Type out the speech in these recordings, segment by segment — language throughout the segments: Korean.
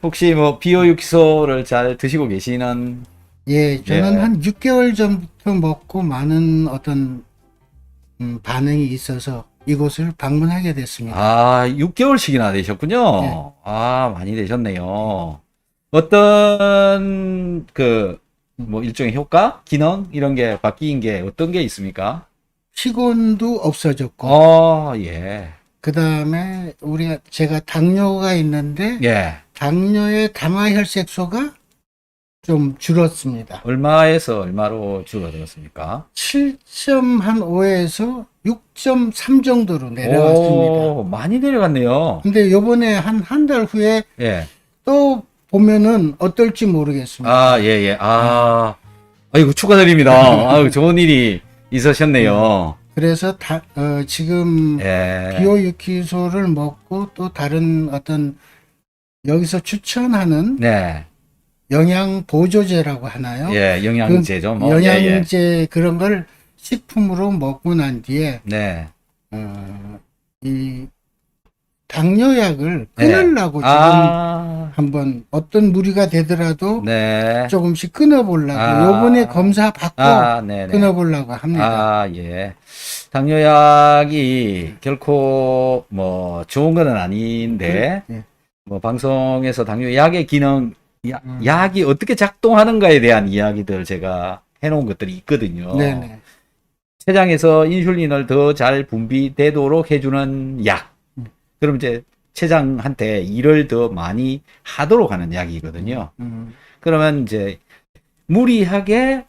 혹시 뭐 비오육소를 잘 드시고 계시는? 예, 저는 예. 한 6개월 전부터 먹고 많은 어떤 반응이 있어서 이곳을 방문하게 됐습니다. 아, 6개월씩이나 예, 되셨군요. 아, 많이 되셨네요. 어떤 뭐 일종의 효과, 기능 이런 게 바뀐 게 어떤 게 있습니까? 피곤도 없어졌고, 예. 그 다음에 제가 당뇨가 있는데 예. 당뇨의 담화혈색소가 좀 줄었습니다. 얼마에서 얼마로 줄어들었습니까? 7.5에서 6.3 정도로 내려왔습니다. 오, 많이 내려갔네요. 근데 요번에 한 달 후에 예. 또 보면은 어떨지 모르겠습니다. 아, 예, 예. 아, 아이고, 축하드립니다. 아유, 좋은 일이 있으셨네요. 그래서 지금 예. 비오유키소를 먹고 또 다른 어떤 여기서 추천하는 네. 영양 보조제라고 하나요? 예, 영양제죠, 뭐. 예, 예. 영양제 그런 걸 식품으로 먹고 난 뒤에 네. 이 당뇨약을 네. 끊으려고 지금 아, 한번 어떤 무리가 되더라도 네. 조금씩 끊어보려고 아. 요번에 검사 받고 네네. 끊어보려고 합니다. 아, 예. 당뇨약이 결코 뭐 좋은 건 아닌데, 예. 뭐 방송에서 당뇨약의 기능, 약이 어떻게 작동하는가에 대한 이야기들 제가 해놓은 것들이 있거든요. 네네. 췌장에서 인슐린을 더 잘 분비되도록 해주는 약. 그럼 이제 췌장한테 일을 더 많이 하도록 하는 약이거든요. 그러면 이제 무리하게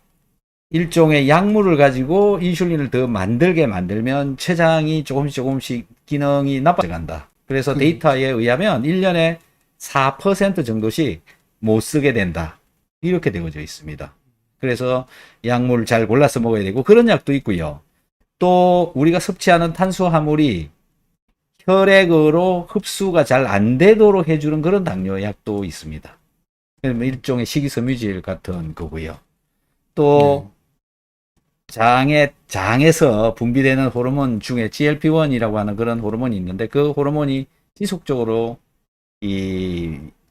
일종의 약물을 가지고 인슐린을 더 만들게 만들면 췌장이 조금씩 기능이 나빠져 간다. 그래서 데이터에 의하면 1년에 4% 정도씩 못 쓰게 된다. 이렇게 되어져 있습니다. 그래서 약물 잘 골라서 먹어야 되고 그런 약도 있고요. 또 우리가 섭취하는 탄수화물이 혈액으로 흡수가 잘 안 되도록 해주는 그런 당뇨약도 있습니다. 일종의 식이섬유질 같은 거고요. 또 장에서 분비되는 호르몬 중에 GLP-1이라고 하는 그런 호르몬이 있는데 그 호르몬이 지속적으로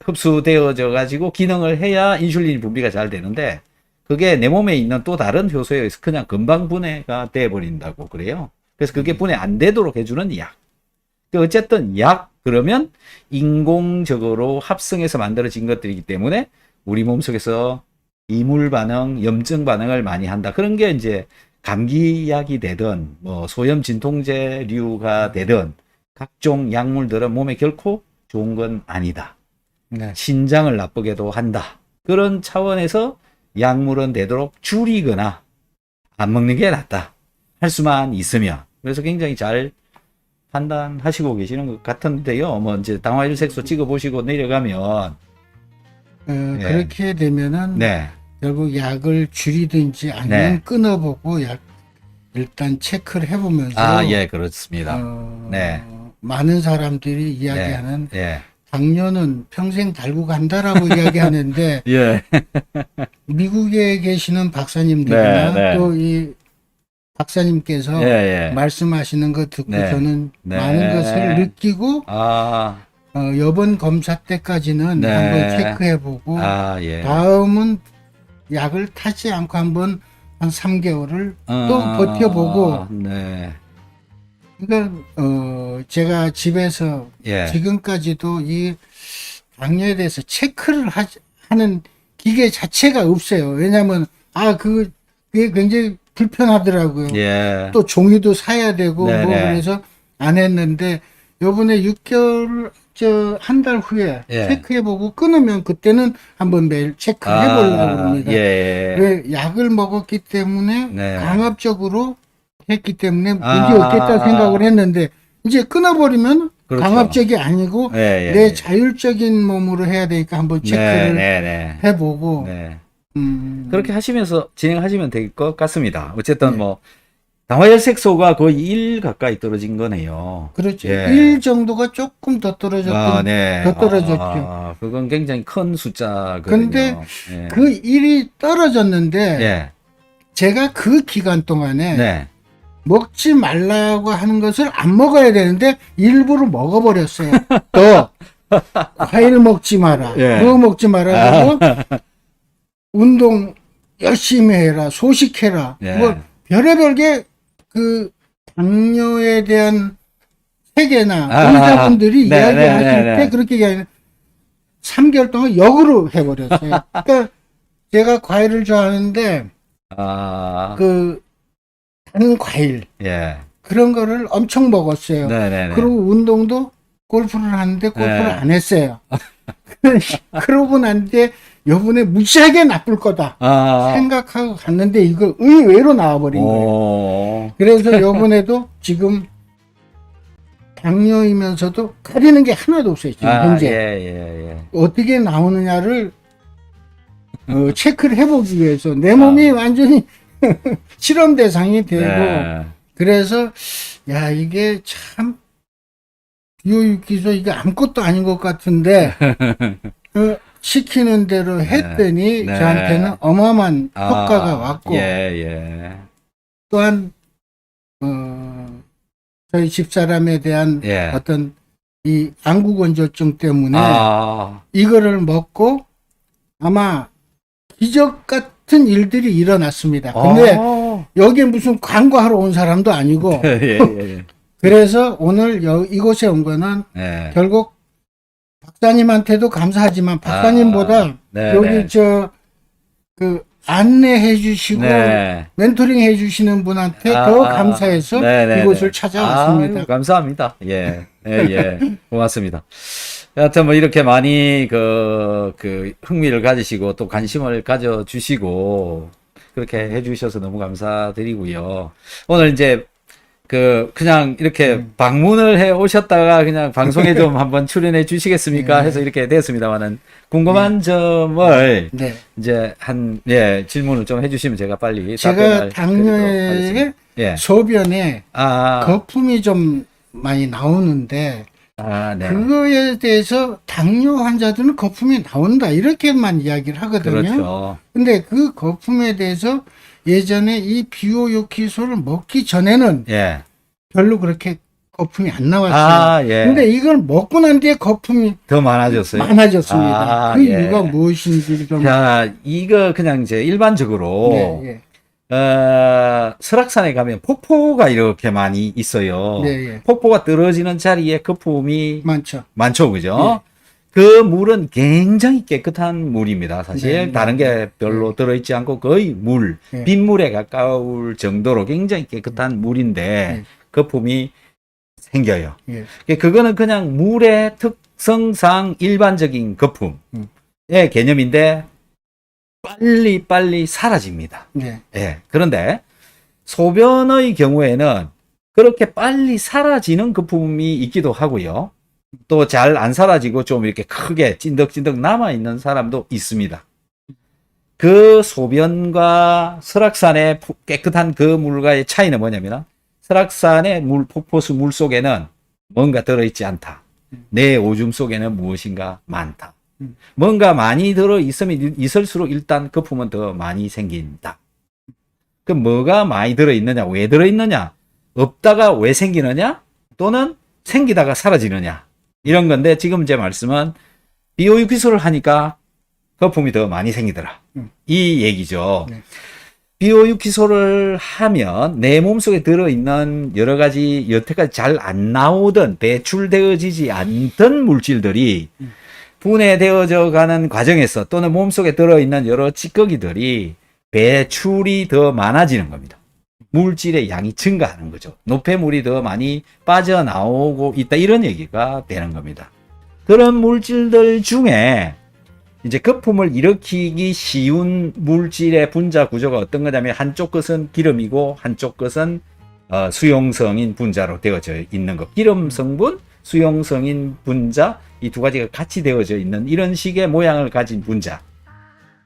흡수되어져 가지고 기능을 해야 인슐린 분비가 잘 되는데 그게 내 몸에 있는 또 다른 효소에 의해서 그냥 금방 분해가 돼 버린다고 그래요. 그래서 그게 분해 안 되도록 해주는 약. 어쨌든 약 그러면 인공적으로 합성해서 만들어진 것들이기 때문에 우리 몸속에서 이물 반응, 염증 반응을 많이 한다. 그런 게 이제 감기약이 되든 뭐 소염 진통제류가 되든 각종 약물들은 몸에 결코 좋은 건 아니다. 네. 신장을 나쁘게도 한다. 그런 차원에서 약물은 되도록 줄이거나 안 먹는 게 낫다. 할 수만 있으면. 그래서 굉장히 잘 판단하시고 계시는 것 같은데요. 뭐 이제 당화혈색소 찍어보시고 내려가면 그렇게 되면은 네. 결국 약을 줄이든지 아니면 네. 끊어보고 일단 체크를 해보면서 예, 그렇습니다. 네. 많은 사람들이 이야기하는 예. 당뇨는 평생 달고 간다라고 이야기하는데 예. 미국에 계시는 박사님들이나 네, 네. 또 이 박사님께서 예. 말씀하시는 거 듣고 네. 저는 네. 많은 것을 느끼고 이번 검사 때까지는 네. 한번 체크해보고 예. 다음은 약을 타지 않고 한번 한 3개월을 또 버텨보고 네. 그러니까 제가 집에서 예. 지금까지도 이 당뇨에 대해서 체크를 하는 기계 자체가 없어요. 왜냐하면 그게 굉장히 불편하더라고요. 예. 또 종이도 사야 되고 네네. 뭐 그래서 안 했는데 요번에 6개월 한 달 후에 예. 체크해보고 끊으면 그때는 한번 매일 체크해보려고 합니다. 예. 왜 약을 먹었기 때문에 네. 강압적으로 했기 때문에 문제 없겠다 생각을 했는데 이제 끊어버리면 그렇죠. 강압적이 아니고 예. 내 자율적인 몸으로 해야 되니까 한번 체크를 네. 해보고 네. 그렇게 그렇게 하시면서 진행하시면 될 것 같습니다. 어쨌든 네. 뭐 당화혈색소가 거의 1 가까이 떨어진 거네요. 그렇죠. 예. 1 정도가 조금 더 떨어졌던 네. 더 떨어졌죠. 그건 굉장히 큰 숫자거든요. 근데 예. 그 1이 떨어졌는데 예. 제가 그 기간 동안에 네. 먹지 말라고 하는 것을 안 먹어야 되는데 일부러 먹어버렸어요. 또 과일 먹지 마라, 예. 그거 먹지 마라, 그리고 운동 열심히 해라, 소식해라, 예. 뭐 별의별 게 그 당뇨에 대한 세계나 의사분들이 네, 이야기하실 네, 네, 때 네. 그렇게 얘기하는 3개월 동안 역으로 해버렸어요. 그러니까 제가 과일을 좋아하는데 아, 단 과일 예. 그런 거를 엄청 먹었어요. 네네네. 그리고 운동도 골프를 하는데 골프를 네. 안 했어요. 그러고 난 뒤에 요번에 무지하게 나쁠 거다 생각하고 갔는데 이거 의외로 나와버린 거예요. 오. 그래서 요번에도 지금 당뇨이면서도 가리는 게 하나도 없어요. 지금 현재. 예. 어떻게 나오느냐를 체크를 해보기 위해서 내 몸이 완전히 실험 대상이 되고 네. 그래서 야 이게 참 비오유기소 이게 아무것도 아닌 것 같은데 시키는 대로 했더니 네. 저한테는 어마어마한 효과가 왔고 예. 또한 저희 집사람에 대한 예. 어떤 이 안구건조증 때문에 아, 이거를 먹고 아마 기적 같은 일들이 일어났습니다. 근데 여기 무슨 광고하러 온 사람도 아니고 예. 그래서 오늘 이곳에 온 거는 예. 결국 박사님한테도 감사하지만 박사님보다 네, 여기 네. 그 안내해 주시고 네. 멘토링 해 주시는 분한테 더 감사해서 네네네. 이곳을 찾아왔습니다. 아유, 감사합니다. 예. 고맙습니다. 여하튼 뭐 이렇게 많이 그 흥미를 가지시고 또 관심을 가져주시고 그렇게 해주셔서 너무 감사드리고요. 오늘 이제 그냥 이렇게 방문을 해 오셨다가 그냥 방송에 좀 한번 출연해 주시겠습니까? 해서 이렇게 됐습니다만은 궁금한 점을 네. 이제 질문을 좀 해주시면 제가 빨리 제가 답변을 드리도록 당뇨에 하겠습니다. 예. 소변에 아, 거품이 좀 많이 나오는데 네. 그거에 대해서 당뇨 환자들은 거품이 나온다 이렇게만 이야기를 하거든요. 그렇죠. 근데 그 거품에 대해서 예전에 이 비오유키소를 먹기 전에는 예. 별로 그렇게 거품이 안 나왔어요. 예. 근데 이걸 먹고 난 뒤에 거품이 더 많아졌어요. 많아졌습니다. 그 예. 이유가 무엇인지 좀. 자, 이거 그냥 이제 일반적으로 예. 설악산에 가면 폭포가 이렇게 많이 있어요. 예. 폭포가 떨어지는 자리에 거품이 많죠, 그죠? 예. 그 물은 굉장히 깨끗한 물입니다. 사실 네, 다른 게 별로 들어있지 않고 거의 물, 네. 빗물에 가까울 정도로 굉장히 깨끗한 물인데 네. 거품이 생겨요. 예. 그거는 그냥 물의 특성상 일반적인 거품의 개념인데 빨리 사라집니다. 네. 예. 그런데 소변의 경우에는 그렇게 빨리 사라지는 거품이 있기도 하고요. 또 잘 안 사라지고 좀 이렇게 크게 찐득찐득 남아있는 사람도 있습니다. 그 소변과 설악산의 깨끗한 그 물과의 차이는 뭐냐면 설악산의 폭포수 물 속에는 뭔가 들어있지 않다. 내 오줌 속에는 무엇인가 많다. 뭔가 많이 들어있으면 있을수록 일단 거품은 더 많이 생긴다. 그럼 뭐가 많이 들어있느냐? 왜 들어있느냐? 없다가 왜 생기느냐? 또는 생기다가 사라지느냐? 이런 건데 지금 제 말씀은 비오유기소를 하니까 거품이 더 많이 생기더라. 이 얘기죠. 네. 비오유기소를 하면 내 몸속에 들어있는 여러 가지 여태까지 잘 안 나오던 배출되어지지 않던 물질들이 분해되어져 가는 과정에서 또는 몸속에 들어있는 여러 찌꺼기들이 배출이 더 많아지는 겁니다. 물질의 양이 증가하는 거죠. 노폐물이 더 많이 빠져나오고 있다. 이런 얘기가 되는 겁니다. 그런 물질들 중에 이제 거품을 일으키기 쉬운 물질의 분자 구조가 어떤 거냐면 한쪽 것은 기름이고 한쪽 것은 수용성인 분자로 되어져 있는 것. 기름 성분, 수용성인 분자, 이 두 가지가 같이 되어져 있는 이런 식의 모양을 가진 분자.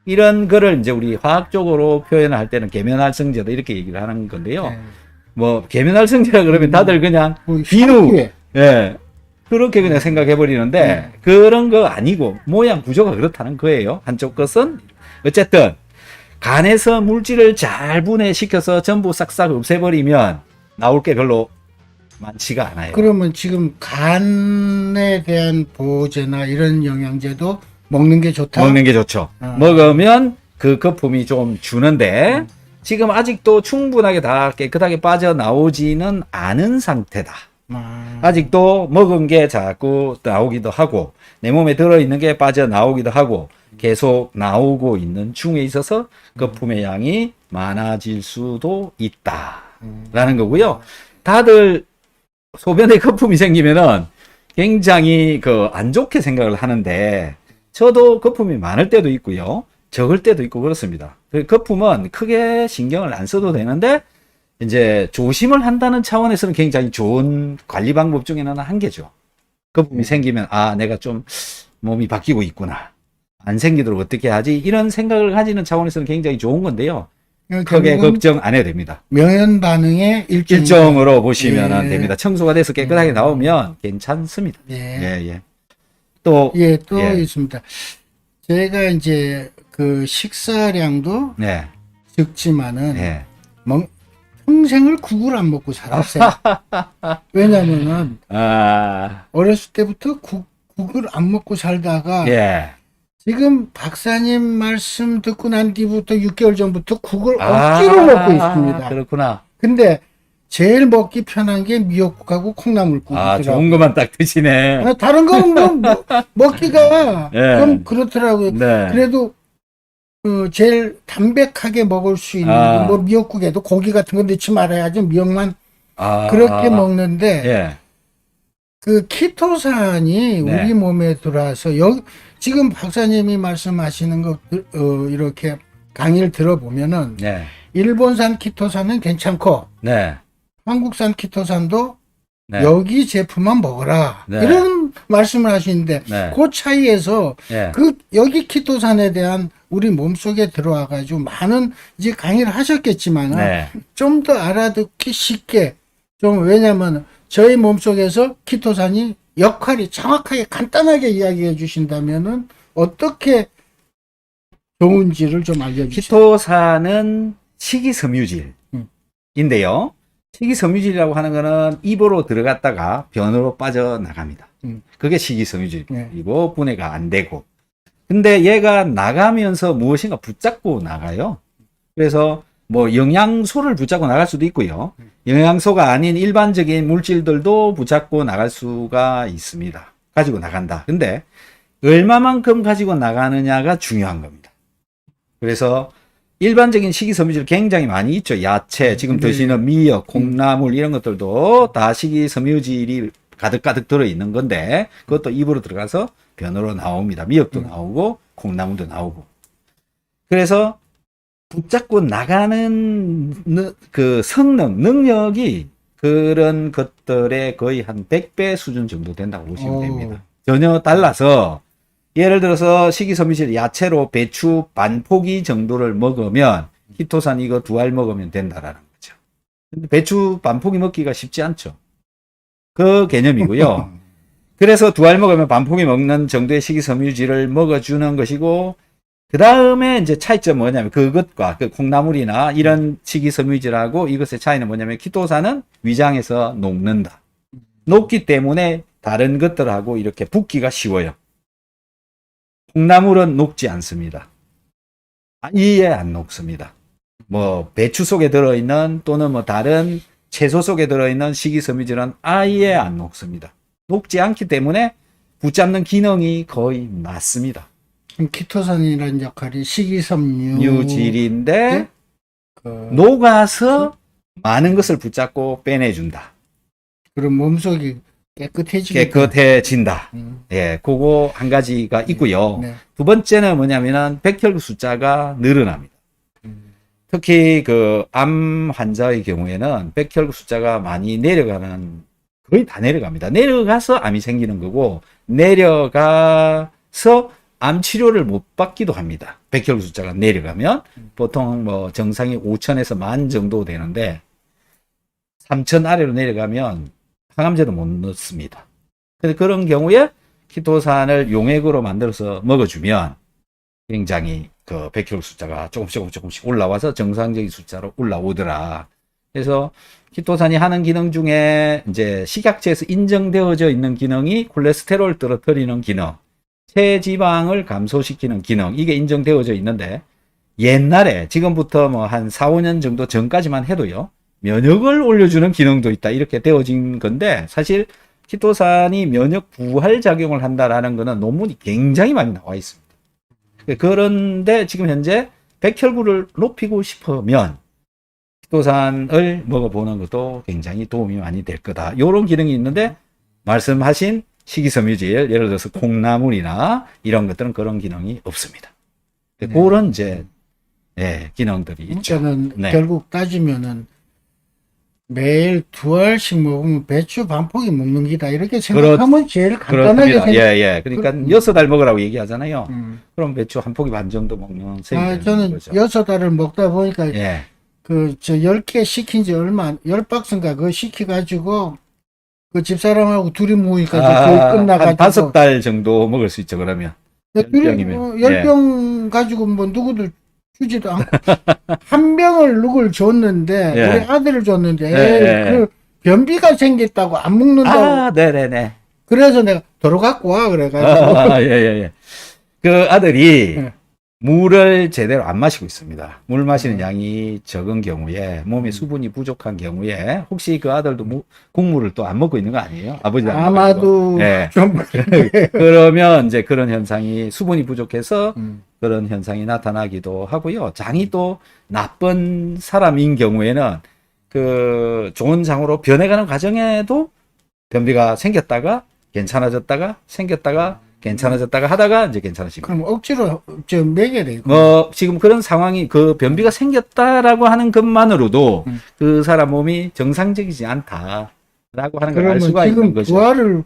이런 거를 이제 우리 화학적으로 표현할 때는 계면활성제다 이렇게 얘기를 하는 건데요. 네. 뭐 계면활성제라 그러면 다들 그냥 뭐 비누, 향기에. 예, 그렇게 그냥 생각해 버리는데 그런 거 아니고 모양 구조가 그렇다는 거예요. 한쪽 것은 어쨌든 간에서 물질을 잘 분해시켜서 전부 싹싹 없애버리면 나올 게 별로 많지가 않아요. 그러면 지금 간에 대한 보호제나 이런 영양제도 먹는 게 좋다? 먹는 게 좋죠. 먹으면 그 거품이 좀 주는데 지금 아직도 충분하게 다 깨끗하게 빠져나오지는 않은 상태다. 아직도 먹은 게 자꾸 나오기도 하고 내 몸에 들어있는 게 빠져나오기도 하고 계속 나오고 있는 중에 있어서 거품의 양이 많아질 수도 있다라는 거고요. 다들 소변에 거품이 생기면은 굉장히 안 좋게 생각을 하는데 저도 거품이 많을 때도 있고요. 적을 때도 있고 그렇습니다. 그 거품은 크게 신경을 안 써도 되는데 이제 조심을 한다는 차원에서는 굉장히 좋은 관리 방법 중에는 한 개죠. 거품이 생기면 내가 좀 몸이 바뀌고 있구나. 안 생기도록 어떻게 하지? 이런 생각을 가지는 차원에서는 굉장히 좋은 건데요. 크게 걱정 안 해도 됩니다. 명현 반응의 일종으로 보시면 됩니다. 청소가 돼서 깨끗하게 나오면 괜찮습니다. 예. 또 있습니다. 제가 이제 그 식사량도 적지만은 평생을 국을 안 먹고 살았어요. 왜냐면은 어렸을 때부터 국을 안 먹고 살다가 지금 박사님 말씀 듣고 난 뒤부터 6개월 전부터 국을 억지로 먹고 있습니다. 그렇구나. 근데 제일 먹기 편한 게 미역국하고 콩나물국이더라고요. 좋은 것만 딱 드시네. 다른 거는 먹기가 좀 그렇더라고요. 그래도 제일 담백하게 먹을 수 있는 뭐 미역국에도 고기 같은 거 넣지 말아야지 미역만 그렇게 먹는데 그 키토산이 우리 몸에 들어와서 지금 박사님이 말씀하시는 것 이렇게 강의를 들어보면은 일본산 키토산은 괜찮고 한국산 키토산도 여기 제품만 먹어라 이런 말씀을 하시는데 그 차이에서 여기 키토산에 대한 우리 몸속에 들어와 가지고 많은 이제 강의를 하셨겠지만 좀 더 알아듣기 쉽게 좀 왜냐면 저희 몸속에서 키토산이 역할이 정확하게 간단하게 이야기해 주신다면은 어떻게 좋은지를 좀 알려주세요. 키토산은 식이섬유질인데요. 식이섬유질이라고 하는 거는 입으로 들어갔다가 변으로 빠져나갑니다. 그게 식이섬유질이고 분해가 안 되고. 근데 얘가 나가면서 무엇인가 붙잡고 나가요. 그래서 뭐 영양소를 붙잡고 나갈 수도 있고요. 영양소가 아닌 일반적인 물질들도 붙잡고 나갈 수가 있습니다. 가지고 나간다. 근데 얼마만큼 가지고 나가느냐가 중요한 겁니다. 그래서 일반적인 식이섬유질 굉장히 많이 있죠. 야채, 지금 드시는 미역, 콩나물 이런 것들도 다 식이섬유질이 가득가득 들어있는 건데 그것도 입으로 들어가서 변으로 나옵니다. 미역도 나오고 콩나물도 나오고. 그래서 붙잡고 나가는 그 성능, 능력이 그런 것들의 거의 한 100배 수준 정도 된다고 보시면 됩니다. 전혀 달라서 예를 들어서 식이섬유질 야채로 배추 반 포기 정도를 먹으면 키토산 이거 2알 먹으면 된다라는 거죠. 근데 배추 반 포기 먹기가 쉽지 않죠. 그 개념이고요. 그래서 2알 먹으면 반 포기 먹는 정도의 식이섬유질을 먹어주는 것이고 그 다음에 이제 차이점은 뭐냐면 그것과 그 콩나물이나 이런 식이섬유질하고 이것의 차이는 뭐냐면 키토산은 위장에서 녹는다. 녹기 때문에 다른 것들하고 이렇게 붙기가 쉬워요. 콩나물은 녹지 않습니다. 아예 안 녹습니다. 뭐 배추 속에 들어있는 또는 뭐 다른 채소 속에 들어있는 식이섬유질은 아예 안 녹습니다. 녹지 않기 때문에 붙잡는 기능이 거의 낮습니다. 키토산이라는 역할이 식이섬유질인데 녹아서 많은 것을 붙잡고 빼내준다. 그럼 몸속이 깨끗해진다. 예, 그거 한 가지가 있고요. 두 번째는 뭐냐면은 백혈구 숫자가 늘어납니다. 특히 그 암 환자의 경우에는 백혈구 숫자가 많이 내려가는, 거의 다 내려갑니다. 내려가서 암이 생기는 거고, 내려가서 암 치료를 못 받기도 합니다. 백혈구 숫자가 내려가면 보통 뭐 정상이 5천에서 10,000 정도 되는데 3,000 아래로 내려가면 항암제도 못 넣습니다. 그래서 그런 경우에 키토산을 용액으로 만들어서 먹어주면 굉장히 그 백혈구 숫자가 조금씩 올라와서 정상적인 숫자로 올라오더라. 그래서 키토산이 하는 기능 중에 이제 식약처에서 인정되어져 있는 기능이 콜레스테롤 떨어뜨리는 기능, 체지방을 감소시키는 기능, 이게 인정되어져 있는데 옛날에 지금부터 뭐 한 4, 5년 정도 전까지만 해도요. 면역을 올려주는 기능도 있다. 이렇게 되어진 건데 사실 키토산이 면역 부활 작용을 한다라는 거는 논문이 굉장히 많이 나와 있습니다. 그런데 지금 현재 백혈구를 높이고 싶으면 키토산을 먹어보는 것도 굉장히 도움이 많이 될 거다. 이런 기능이 있는데 말씀하신 식이섬유질, 예를 들어서 콩나물이나 이런 것들은 그런 기능이 없습니다. 그런 이제 기능들이 있죠. 저는 네. 결국 따지면은 매일 2알씩 먹으면 배추 반 포기 먹는 기다 이렇게 생각하면 제일 간단하게 그렇습니다. 생각. 예. 그러니까 6알 먹으라고 얘기하잖아요. 음. 그럼 배추 한 포기 반 정도 먹는 셈이 되는 저는 거죠. 6알을 먹다 보니까 예. 그 저 10개 시킨 지 얼마 10박스인가 그거 시켜 가지고 그 집사람하고 둘이 모이니까 거의 한 끝나가지고 5달 정도 먹을 수 있죠, 그러면. 10병이면. 10병 가지고 뭐 누구들 주지도 않고 한 병을 누굴 줬는데 예. 우리 아들을 줬는데 예. 그 변비가 생겼다고 안 먹는다고 네네네. 그래서 내가 도로 갖고 와 그래가지고 예. 그 아들이 예. 물을 제대로 안 마시고 있습니다. 물 마시는 양이 적은 경우에, 몸에 수분이 부족한 경우에, 혹시 그 아들도 국물을 또 안 먹고 있는 거 아니에요? 아버지도 안 아마도 예. 좀 그러면 이제 그런 현상이, 수분이 부족해서 음. 그런 현상이 나타나기도 하고요. 장이 또 나쁜 사람인 경우에는 그 좋은 장으로 변해가는 과정에도 변비가 생겼다가 괜찮아졌다가 생겼다가 괜찮아졌다가 하다가 이제 괜찮아집니다. 그럼 억지로 저 먹여야 되고 뭐 지금 그런 상황이, 그 변비가 생겼다라고 하는 것만으로도 그 사람 몸이 정상적이지 않다라고 하는 걸 알 그러면 수가 있는 지금 거죠. 부활을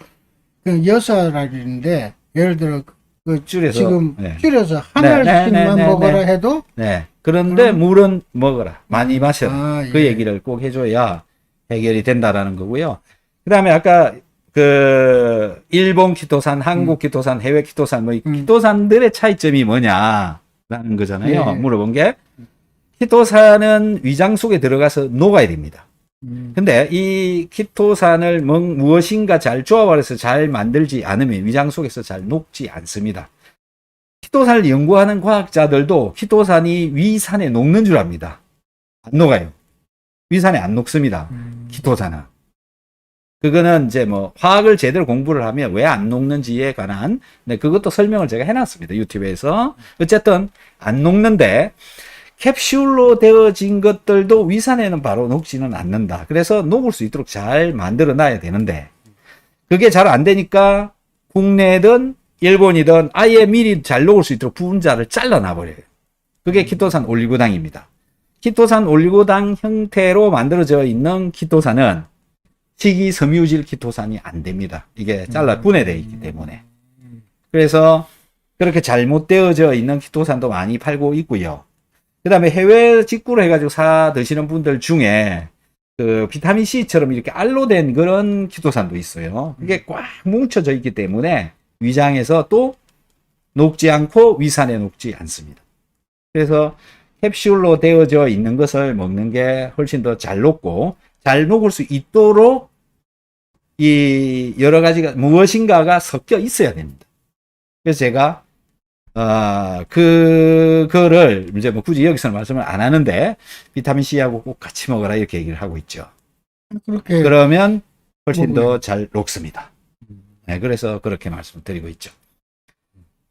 그 6알인데 예를 들어 그 줄여서, 지금 네. 줄여서 한 알씩만 네. 먹어라 해도 네. 그런데 물은 먹어라. 많이 마셔라. 아, 그 예. 얘기를 꼭 해줘야 해결이 된다라는 거고요. 그 다음에 아까 그 일본 키토산, 한국 키토산, 해외 키토산, 뭐 이 키토산들의 차이점이 뭐냐라는 거잖아요. 예. 물어본 게, 키토산은 위장 속에 들어가서 녹아야 됩니다. 근데 이 키토산을 무엇인가 잘 조합을 해서 잘 만들지 않으면 위장 속에서 잘 녹지 않습니다. 키토산을 연구하는 과학자들도 키토산이 위산에 녹는 줄 압니다. 안 녹아요. 위산에 안 녹습니다. 키토산은. 그거는 이제 뭐 화학을 제대로 공부를 하면 왜 안 녹는지에 관한, 네, 그것도 설명을 제가 해놨습니다. 유튜브에서. 어쨌든 안 녹는데 캡슐로 되어진 것들도 위산에는 바로 녹지는 않는다. 그래서 녹을 수 있도록 잘 만들어 놔야 되는데 그게 잘 안 되니까 국내든 일본이든 아예 미리 잘 녹을 수 있도록 분자를 잘라놔 버려요. 그게 키토산 올리고당입니다. 키토산 올리고당 형태로 만들어져 있는 키토산은 식이섬유질 키토산이 안 됩니다. 이게 잘라 분해되어 있기 때문에. 그래서 그렇게 잘못되어져 있는 키토산도 많이 팔고 있고요. 그 다음에 해외 직구로 해가지고 사 드시는 분들 중에 그 비타민 C처럼 이렇게 알로 된 그런 키토산도 있어요. 그게 꽉 뭉쳐져 있기 때문에 위장에서 또 녹지 않고 위산에 녹지 않습니다. 그래서 캡슐로 되어져 있는 것을 먹는 게 훨씬 더 잘 녹고 잘 녹을 수 있도록 이 여러 가지가 무엇인가가 섞여 있어야 됩니다. 그래서 제가 그거를 이제 뭐 굳이 여기서는 말씀을 안 하는데 비타민 C하고 꼭 같이 먹어라 이렇게 얘기를 하고 있죠. 그렇게 그러면 훨씬 더 잘 녹습니다. 네, 그래서 그렇게 말씀을 드리고 있죠.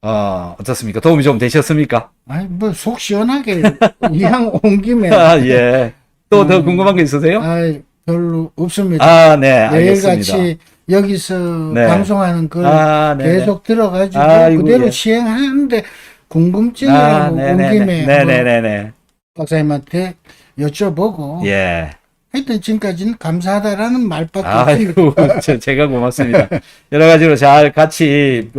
어떻습니까? 도움이 좀 되셨습니까? 아니 뭐 속 시원하게 이왕 온 김에 예. 또 더 궁금한 게 있으세요? 별로 없습니다. 네, 알겠습니다. 매일같이 여기서 네. 방송하는 걸 네네. 계속 들어가지고 아이고, 그대로 예. 시행하는데 궁금증이라고 온 김에 한번 네네네네. 박사님한테 여쭤보고 예. 하여튼 지금까지는 감사하다라는 말밖에 아이고, 제가 고맙습니다. 여러 가지로 잘 같이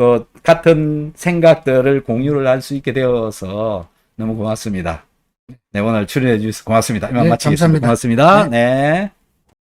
같은 생각들을 공유를 할 수 있게 되어서 너무 고맙습니다. 네, 오늘 출연해 주셔서 고맙습니다. 이만 네, 마치겠습니다. 감사합니다. 고맙습니다. 네. 네.